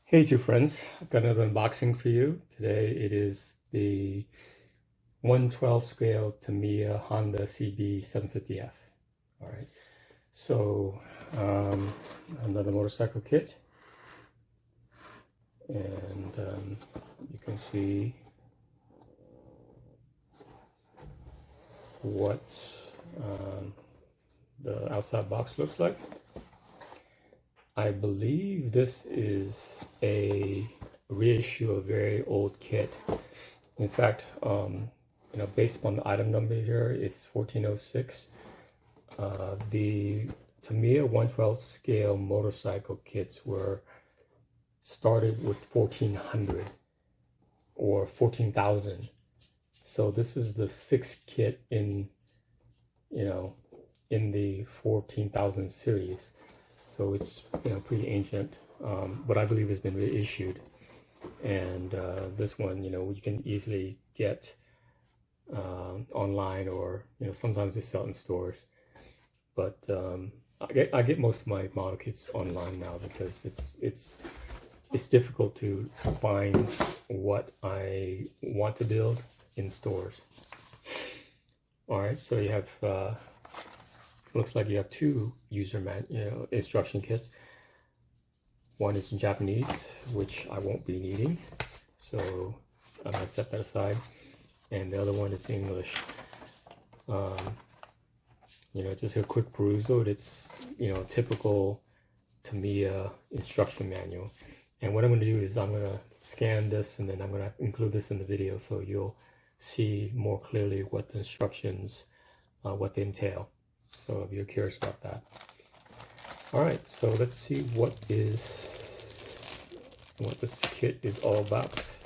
Hey, two friends, I've got another unboxing for you. Today it is the 112 scale Tamiya Honda CB750F. All right, so another motorcycle kit, and you can see what the outside box looks like. I believe this is a reissue of a very old kit. In fact, based upon the item number here, it's 1406. The Tamiya 112 scale motorcycle kits were started with 1400 or 14,000. So this is the sixth kit in the 14,000 series. So it's pretty ancient, but I believe it's been reissued. And this one, you can easily get online, or sometimes they sell in stores. But I get most of my model kits online now because it's difficult to find what I want to build in stores. All right, so you have. Looks like you have two instruction kits. One is in Japanese, which I won't be needing, so I'm gonna set that aside. And the other one is English. Just a quick perusal. It's a typical Tamiya instruction manual. And what I'm gonna do is I'm gonna scan this, and then I'm gonna include this in the video so you'll see more clearly what the instructions, what they entail. So if you're curious about that. All right, so let's see what this kit is all about.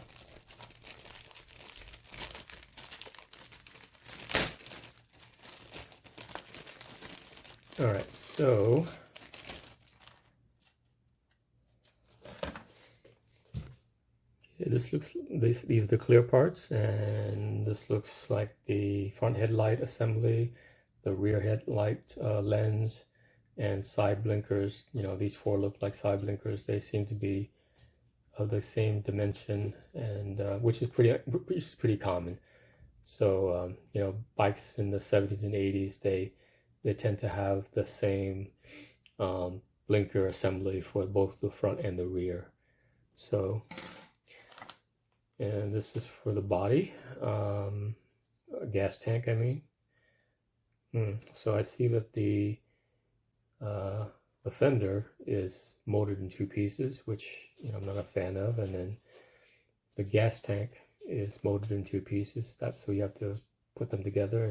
All right, so these are the clear parts, and this looks like the front headlight assembly, the rear headlight lens, and side blinkers. These four look like side blinkers. They seem to be of the same dimension, and which is pretty common. So bikes in the 70s and 80s, they tend to have the same blinker assembly for both the front and the rear. So, and this is for the body, a gas tank, I mean. So I see that the fender is molded in two pieces, which I'm not a fan of, and then the gas tank is molded in two pieces. So you have to put them together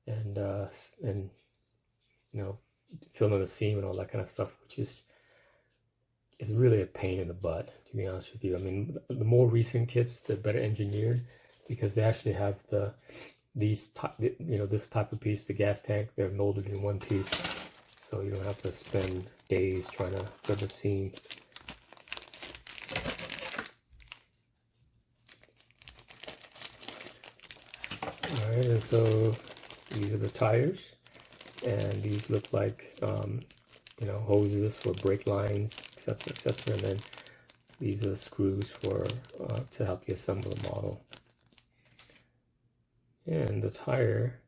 and fill in the seam and all that kind of stuff, which is really a pain in the butt, to be honest with you. I mean, the more recent kits, they're better engineered because they actually have this type of piece, the gas tank, they're molded in one piece, so you don't have to spend days trying to fill the seam. All right, and so these are the tires, and these look like hoses for brake lines, etc., etc. And then these are the screws for to help you assemble the model. And the tire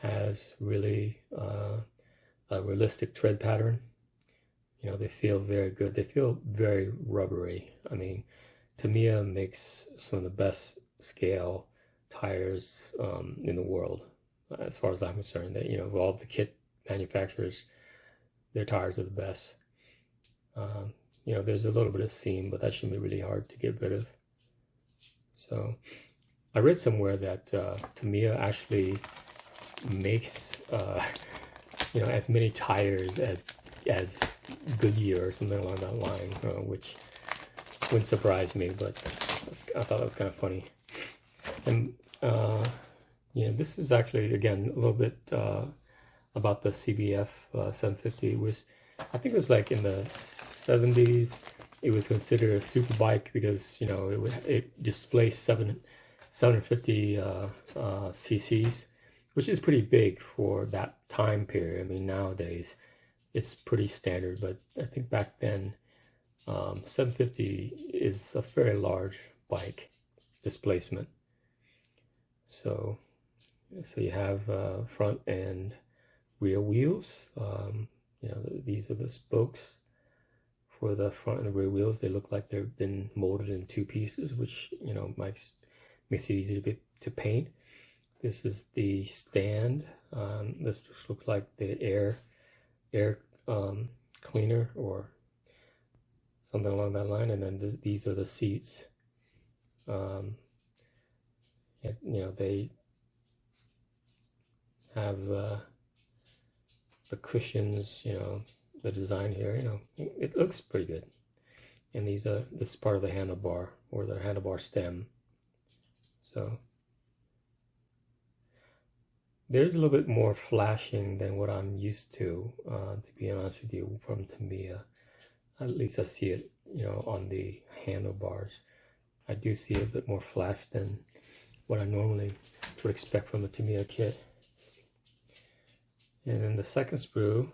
has really a realistic tread pattern. They feel very good. They feel very rubbery. I mean, Tamiya makes some of the best scale tires in the world, as far as I'm concerned. That of all the kit manufacturers, their tires are the best. There's a little bit of seam, but that shouldn't be really hard to get rid of. So I read somewhere that Tamiya actually makes as many tires as Goodyear or something along that line, which wouldn't surprise me, but I thought that was kind of funny. And this is actually, again, a little bit about the CBF 750. I think it was like in the 70s. It was considered a super bike because it displaced 750 cc's, which is pretty big for that time period. I mean, nowadays it's pretty standard, but I think back then 750 is a very large bike displacement. So you have front and rear wheels. You know, these are the spokes for the front and the rear wheels. They look like they've been molded in two pieces, which, you know, makes it easy to paint. This is the stand. This just looks like the air cleaner or something along that line. And then these are the seats. And, you know, they have the cushions, you know, the design here, you know, it looks pretty good. And this is part of the handlebar, or the handlebar stem. So there's a little bit more flashing than what I'm used to be honest with you, from Tamiya. At least I see it, you know, on the handlebars. I do see a bit more flash than what I normally would expect from a Tamiya kit. And then the second sprue,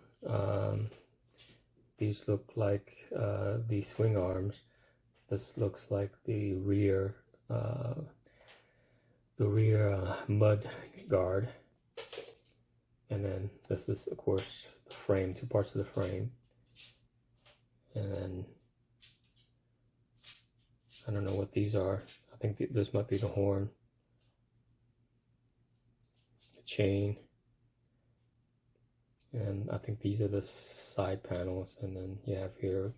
these look like the swing arms. This looks like the rear mud guard. And then this is, of course, the frame, two parts of the frame. And then I don't know what these are. I think this might be the horn, the chain, and I think these are the side panels. And then you have here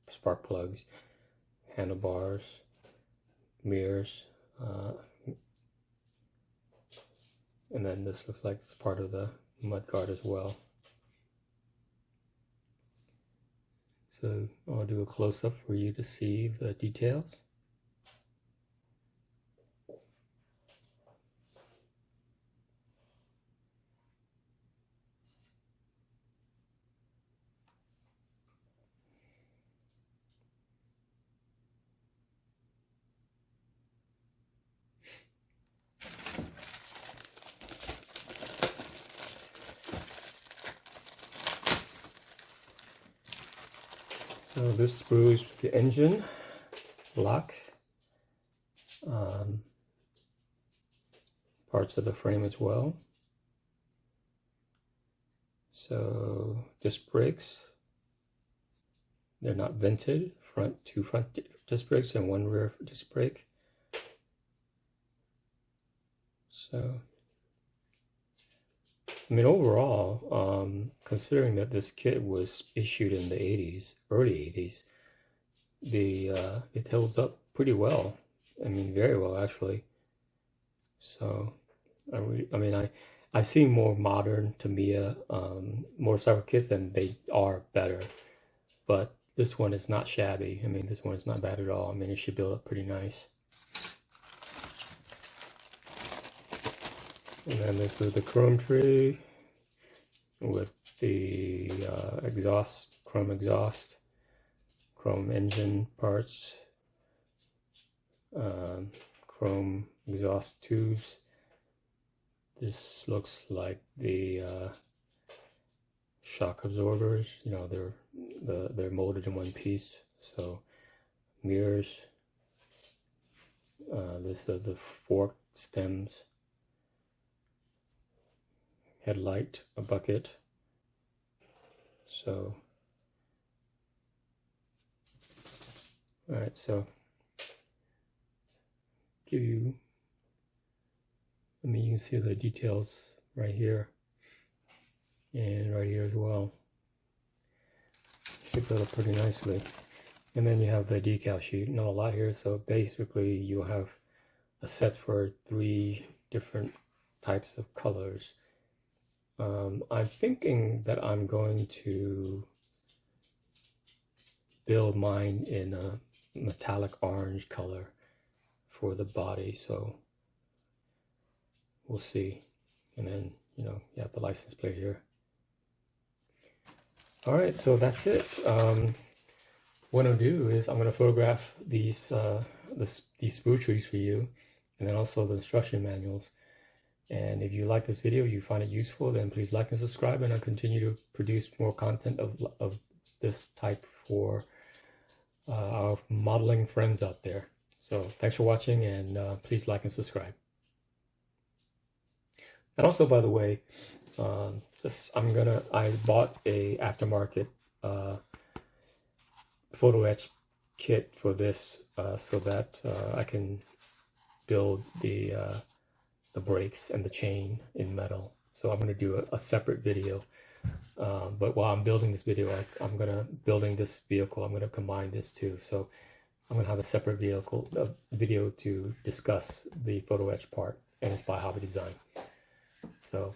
spark plugs, handlebars, mirrors, and then this looks like it's part of the mud guard as well. So I'll do a close-up for you to see the details. So this sprue is the engine block, parts of the frame as well. So disc brakes, they're not vented, two front disc brakes and one rear disc brake. So I mean, overall, considering that this kit was issued in the 80s, early 80s, it holds up pretty well. I mean, very well, actually. So, I've seen more modern Tamiya motorcycle kits, and they are better. But this one is not shabby. I mean, this one is not bad at all. I mean, it should build up pretty nice. And then this is the chrome tree with the chrome exhaust, chrome engine parts, chrome exhaust tubes. This looks like the shock absorbers. You know, they're molded in one piece. So mirrors. This is the forked stems. Headlight, a bucket. So, all right, so you can see the details right here and right here as well. Should build up pretty nicely. And then you have the decal sheet. Not a lot here, so basically you have a set for 3 different types of colors. I'm thinking that I'm going to build mine in a metallic orange color for the body, so we'll see. And then, you know, you have the license plate here. All right, so that's it. What I'll do is I'm going to photograph these sprue trees for you, and then also the instruction manuals. And if you like this video, you find it useful, then please like and subscribe, and I'll continue to produce more content of this type for our modeling friends out there. So thanks for watching, and please like and subscribe. And also, by the way, I bought a aftermarket photo etch kit for this so that I can build the brakes and the chain in metal. So I'm going to do a separate video. But while I'm building this video, building this vehicle, I'm going to combine this too. So I'm going to have a separate video to discuss the photo etch part, and it's by Hobby Design. So